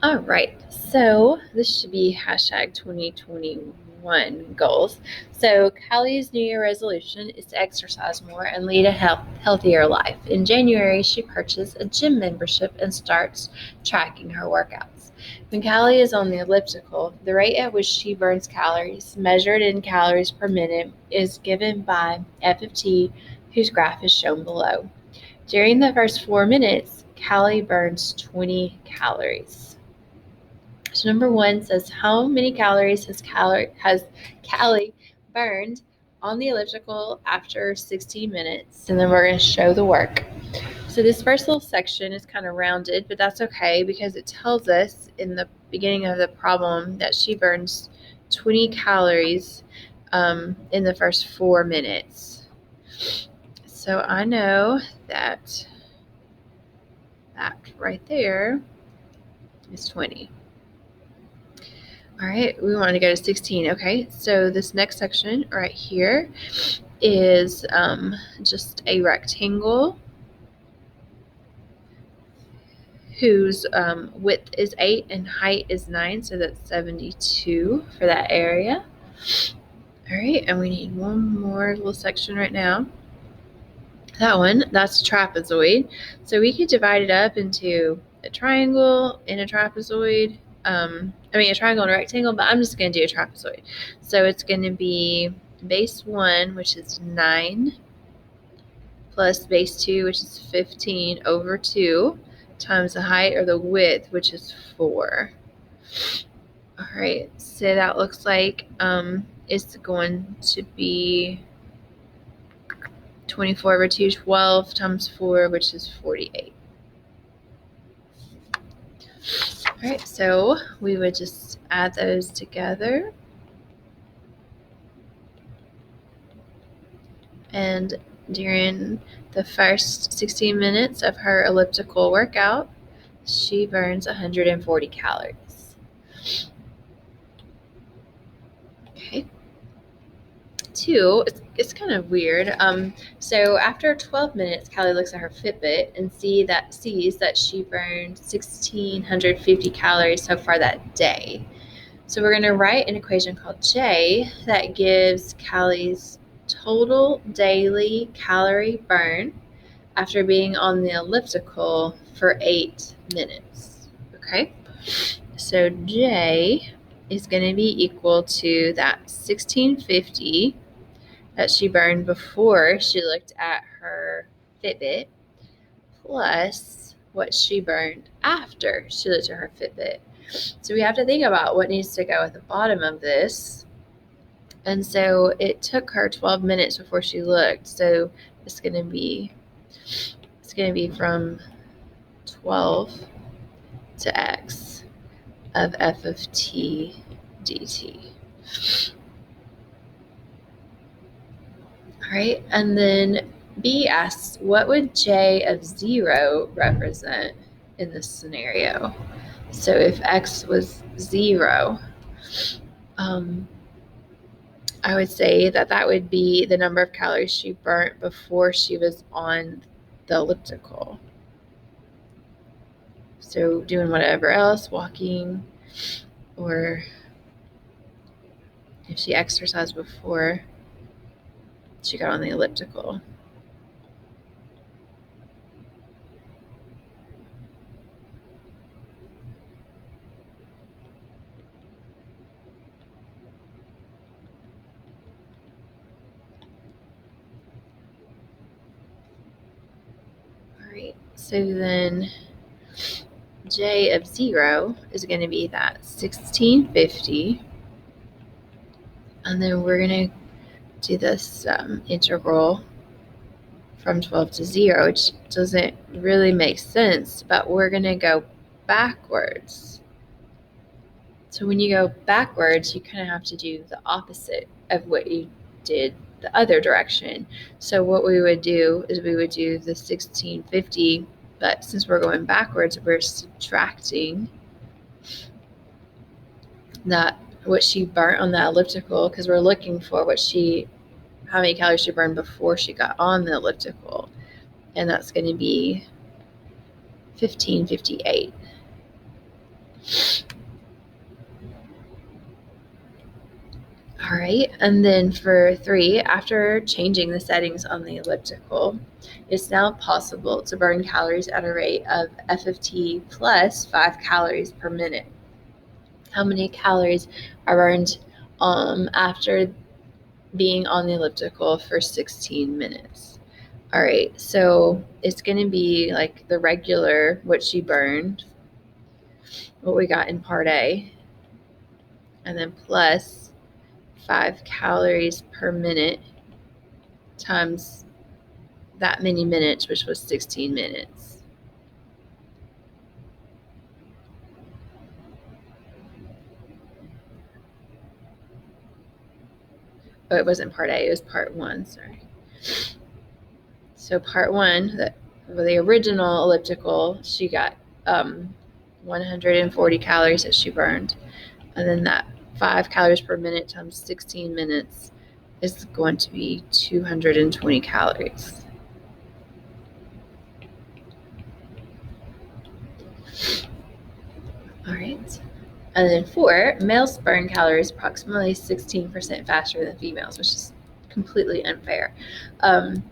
All right, so this should be hashtag 2021 goals. So Callie's New Year resolution is to exercise more and lead a healthier life. In January, she purchased a gym membership and starts tracking her workouts. When Callie is on the elliptical, the rate at which she burns calories, measured in calories per minute, is given by f of t, whose graph is shown below. During the first 4 minutes, Callie burns 20 calories. So number 1 says, how many calories has Callie burned on the elliptical after 16 minutes? And then we're going to show the work. So this first little section is kind of rounded, but that's okay because it tells us in the beginning of the problem that she burns 20 calories in the first 4 minutes. So I know that right there is 20. All right, we want to go to 16. Okay, so this next section right here is just a rectangle whose width is 8 and height is 9, so that's 72 for that area. All right, and we need one more little section right now. That one, that's a trapezoid. So we could divide it up into a triangle and a trapezoid. A triangle and a rectangle, but I'm just going to do a trapezoid. So it's going to be base 1, which is 9, plus base 2, which is 15 over 2, times the height or the width, which is 4. All right, so that looks like it's going to be 24 over 2, 12 times 4, which is 48. All right, so we would just add those together. And during the first 16 minutes of her elliptical workout, she burns 140 calories. Okay. 2, it's kind of weird. So after 12 minutes, Callie looks at her Fitbit and sees that she burned 1,650 calories so far that day. So we're going to write an equation called J that gives Callie's total daily calorie burn after being on the elliptical for 8 minutes. Okay, so J is going to be equal to that 1,650 that she burned before she looked at her Fitbit, plus what she burned after she looked at her Fitbit. So we have to think about what needs to go at the bottom of this. And so it took her 12 minutes before she looked. So it's going to be from 12 to x of f of t dt. All right, and then B asks, what would J of 0 represent in this scenario? So if x was 0, I would say that would be the number of calories she burnt before she was on the elliptical. So doing whatever else, walking, or if she exercised before she got on the elliptical. All right, so then J of 0 is going to be that 1,650. And then we're going to do this integral from 12 to 0, which doesn't really make sense, but we're going to go backwards. So when you go backwards, you kind of have to do the opposite of what you did the other direction. So what we would do is we would do the 1,650, but since we're going backwards, we're subtracting that what she burnt on that elliptical, because we're looking for how many calories she burned before she got on the elliptical, and that's going to be 1,558. right, and then for 3, after changing the settings on the elliptical, it's now possible to burn calories at a rate of f of t plus 5 calories per minute. How many calories are burned after being on the elliptical for 16 minutes? All right, so it's going to be like the regular, what she burned, what we got in part A, and then plus 5 calories per minute times that many minutes, which was 16 minutes. Oh, it wasn't part A, it was part 1, sorry. So part 1, the original elliptical, she got 140 calories that she burned. And then that 5 calories per minute times 16 minutes is going to be 220 calories. All right. And then 4, males burn calories approximately 16% faster than females, which is completely unfair.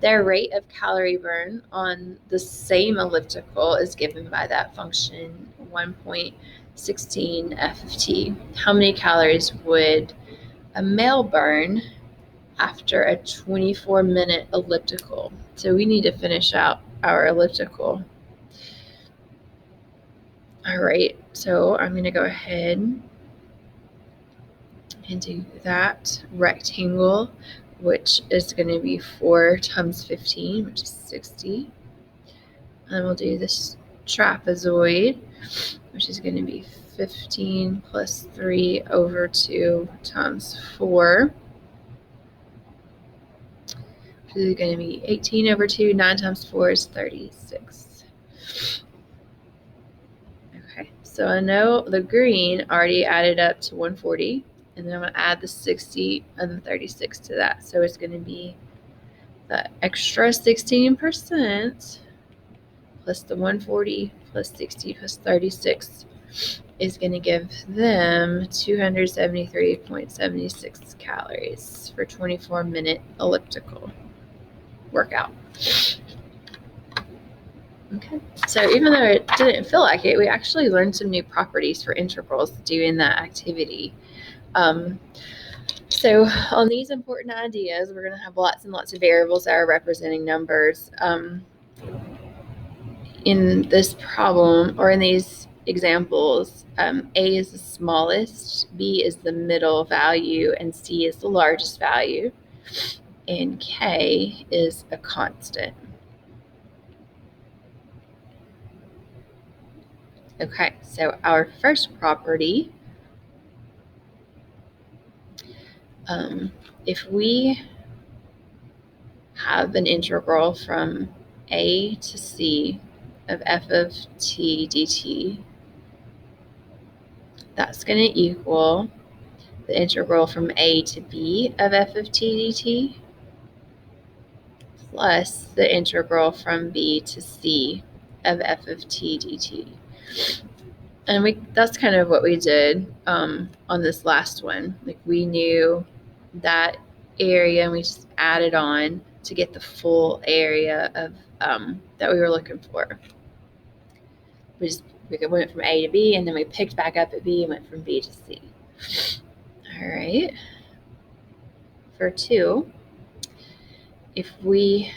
Their rate of calorie burn on the same elliptical is given by that function 1.16 f of t. How many calories would a male burn after a 24-minute elliptical? So we need to finish out our elliptical. All right, so I'm going to go ahead and do that rectangle, which is going to be 4 times 15, which is 60. And we'll do this trapezoid, which is going to be 15 plus 3 over 2 times 4, which is going to be 18 over 2. 9 times 4 is 36. Okay, so I know the green already added up to 140. And then I'm going to add the 60 and the 36 to that. So it's going to be the extra 16% plus the 140 plus 60 plus 36 is going to give them 273.76 calories for 24-minute elliptical workout. Okay, so even though it didn't feel like it, we actually learned some new properties for integrals doing that activity. So on these important ideas, we're going to have lots and lots of variables that are representing numbers. In this problem, or in these examples, A is the smallest, B is the middle value, and C is the largest value, and K is a constant. Okay, so our first property, if we have an integral from A to C of f of t dt, that's going to equal the integral from A to B of f of t dt plus the integral from B to C of f of t dt. And that's kind of what we did on this last one. Like, we knew that area and we just added on to get the full area of that we were looking for. We went from A to B, and then we picked back up at B and went from B to C. All right. For 2, if we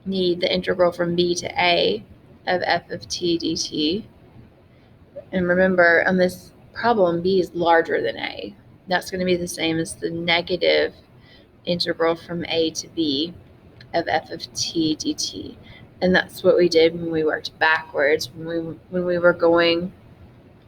need the integral from B to A of f of t dt, and remember on this problem, B is larger than A. That's going to be the same as the negative integral from A to B of f of t dt. And that's what we did when we worked backwards. When we were going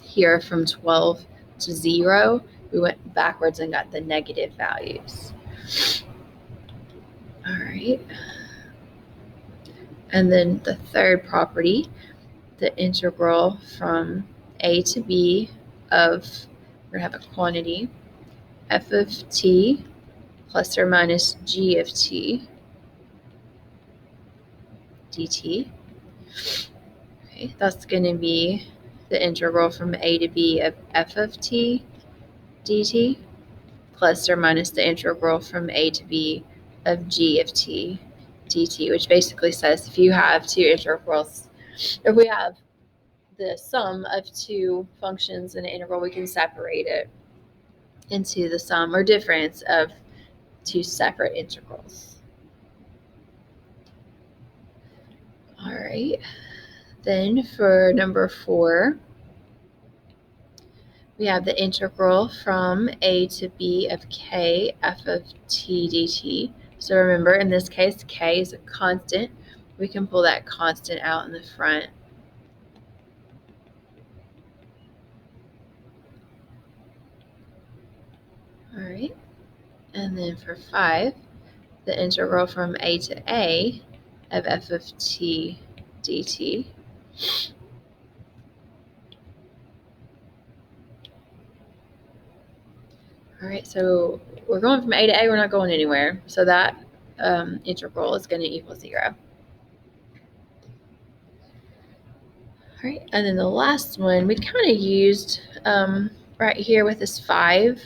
here from 12 to 0, we went backwards and got the negative values. All right. And then the third property, the integral from A to B of, we're going to have a quantity, f of t plus or minus g of t dt. Okay, that's going to be the integral from A to B of f of t dt plus or minus the integral from a to b of g of t dt, which basically says if you have two integrals, if we have the sum of two functions in an integral, we can separate it into the sum or difference of two separate integrals. All right, then for number 4, we have the integral from a to b of k f of t dt. So remember, in this case, k is a constant. We can pull that constant out in the front. All right, and then for 5, the integral from a to a of f of t dt. All right, so we're going from a to a, we're not going anywhere. So that integral is going to equal 0. All right, and then the last one we kind of used right here with this 5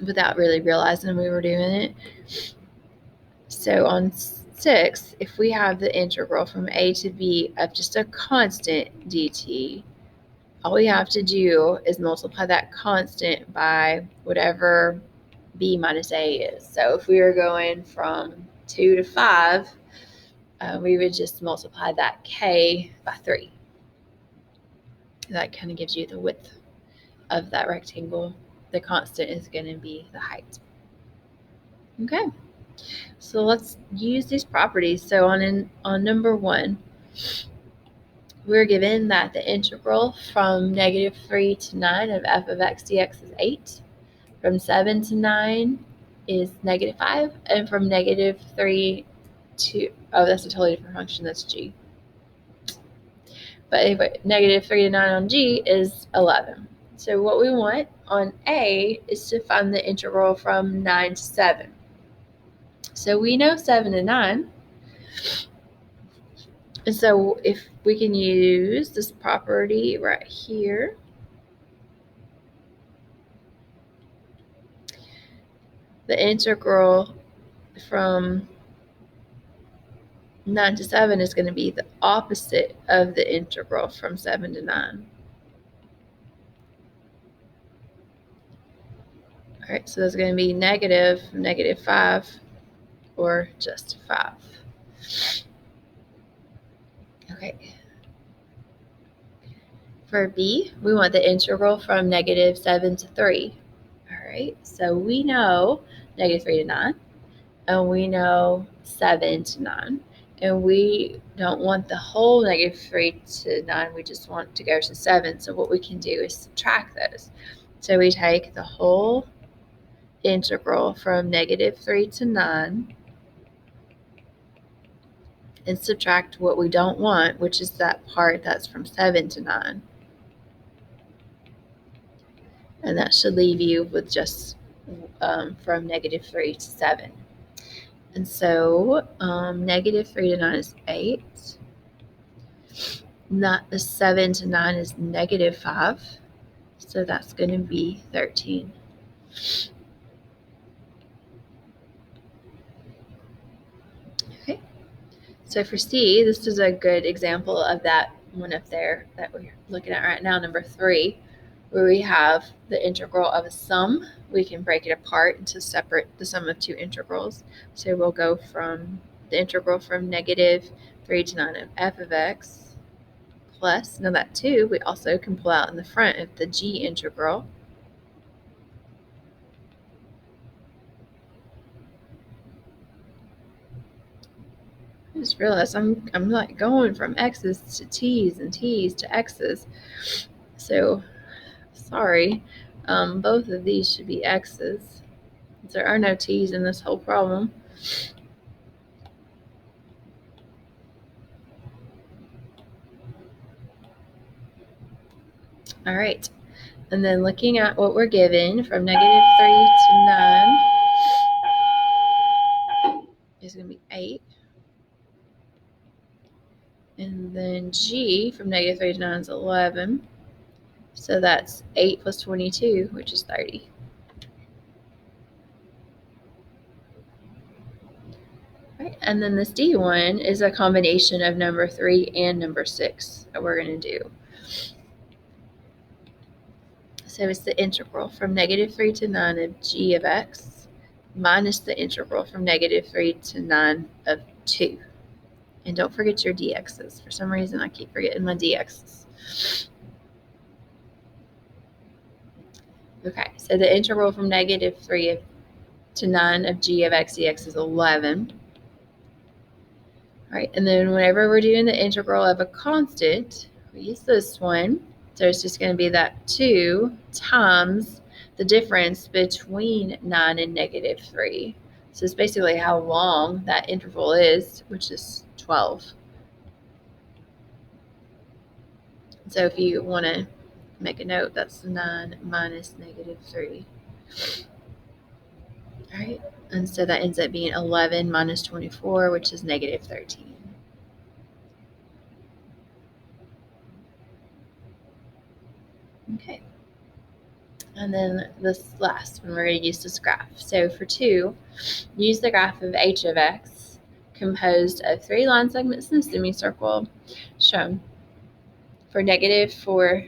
without really realizing we were doing it. So on 6, if we have the integral from a to b of just a constant dt, all we have to do is multiply that constant by whatever b minus a is. So if we were going from 2 to 5, we would just multiply that k by 3. That kind of gives you the width of that rectangle. The constant is going to be the height. Okay, so let's use these properties. So on number 1, we're given that the integral from negative 3 to 9 of f of x dx is 8. From 7 to 9 is negative 5. And from negative 3 to, oh, that's a totally different function, that's g. But anyway, negative 3 to 9 on g is 11. So what we want on a is to find the integral from 9 to 7. So we know 7 to 9. And so if we can use this property right here, the integral from 9 to 7 is going to be the opposite of the integral from 7 to 9. All right, so that's going to be negative 5 or just 5. Okay. For b, we want the integral from negative 7 to 3. All right, so we know negative 3 to 9, and we know 7 to 9. And we don't want the whole negative 3 to 9, we just want to go to 7. So what we can do is subtract those. So we take the whole integral from negative 3 to 9 and subtract what we don't want, which is that part that's from 7 to 9. And that should leave you with just from negative 3 to 7. And so negative 3 to 9 is 8. Not the 7 to 9 is negative 5. So that's going to be 13. Okay. So for C, this is a good example of that one up there that we're looking at right now, number 3, where we have the integral of a sum. We can break it apart into separate the sum of two integrals. So we'll go from the integral from negative 3 to 9 of f of x plus, now that 2 we also can pull out in the front of the g integral. I just realized I'm like going from x's to t's and t's to x's. So sorry, both of these should be x's. There are no t's in this whole problem. All right, and then looking at what we're given from negative 3 to 9 is going to be 8. And then g from negative 3 to 9 is 11. So that's 8 plus 22, which is 30. Right, and then this D one is a combination of number 3 and number 6 that we're going to do. So it's the integral from -3 to 9 of g of x minus the integral from -3 to 9 of 2. And don't forget your dx's. For some reason, I keep forgetting my dx's. Okay, so the integral from -3 to 9 of g of x dx is 11. All right, and then whenever we're doing the integral of a constant, we use this one. So it's just going to be that 2 times the difference between 9 and -3. So it's basically how long that interval is, which is 12. So if you want to make a note, that's 9 minus -3. All right, and so that ends up being 11 minus 24, which is -13. Okay. And then this last one, we're going to use this graph. So for 2, use the graph of h of x composed of 3 line segments in a semicircle shown for -4,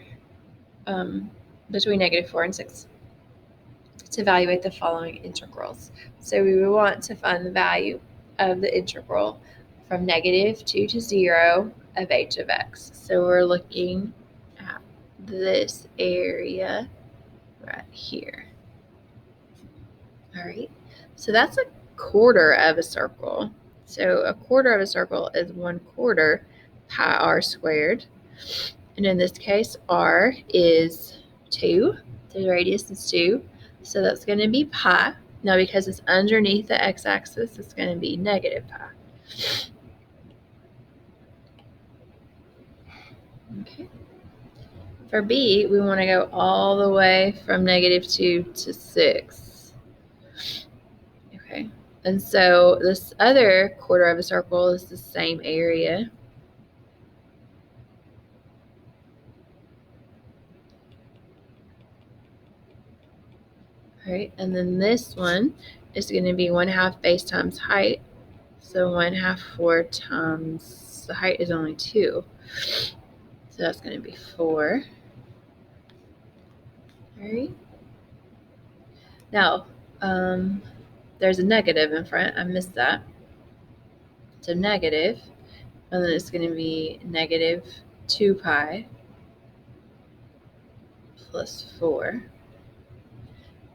between -4 and 6 to evaluate the following integrals. So we would want to find the value of the integral from -2 to 0 of h of x. So we're looking at this area right here. All right, so that's a quarter of a circle. So a quarter of a circle is 1/4 pi r squared. And in this case, r is 2. So the radius is 2. So that's going to be pi. Now, because it's underneath the x-axis, it's going to be negative pi. Okay. For b, we want to go all the way from -2 to 6. Okay. And so this other quarter of a circle is the same area. All right, and then this one is going to be 1/2 base times height. So 1/2 4 times the height is only 2. So that's going to be 4. All right. Now, there's a negative in front. I missed that. So negative, and then it's going to be -2 pi plus 4.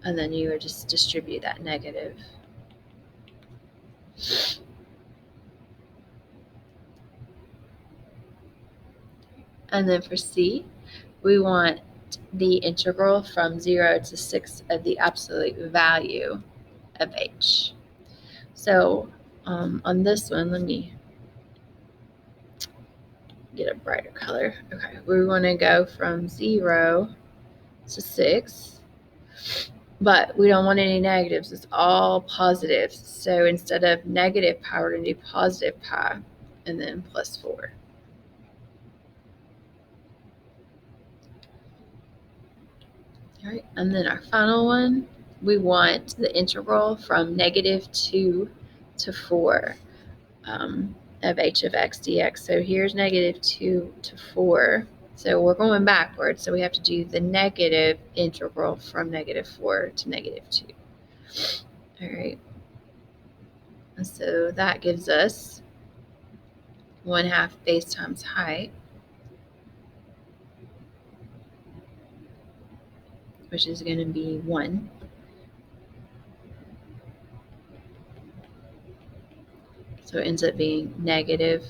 And then you would just distribute that negative. And then for c, we want the integral from 0 to 6 of the absolute value of h. So on this one, let me get a brighter color. Okay, we want to go from 0 to 6, but we don't want any negatives. It's all positives. So instead of negative pi, we're going to do positive pi and then plus 4. All right, and then our final one, we want the integral from -2 to 4 of h of x dx. So here's -2 to 4. So we're going backwards. So we have to do the negative integral from -4 to -2. All right. And so that gives us 1/2 base times height, which is going to be 1. So it ends up being negative.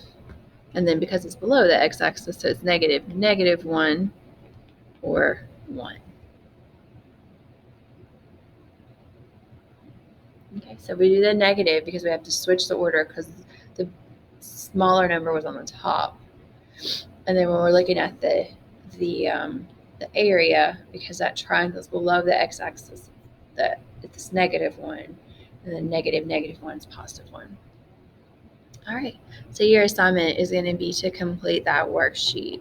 And then because it's below the x-axis, so it's -1 or 1. Okay, so we do the negative because we have to switch the order because the smaller number was on the top. And then when we're looking at the area, because that triangle is below the x-axis, it's -1, and then -1 is +1. All right, so your assignment is going to be to complete that worksheet.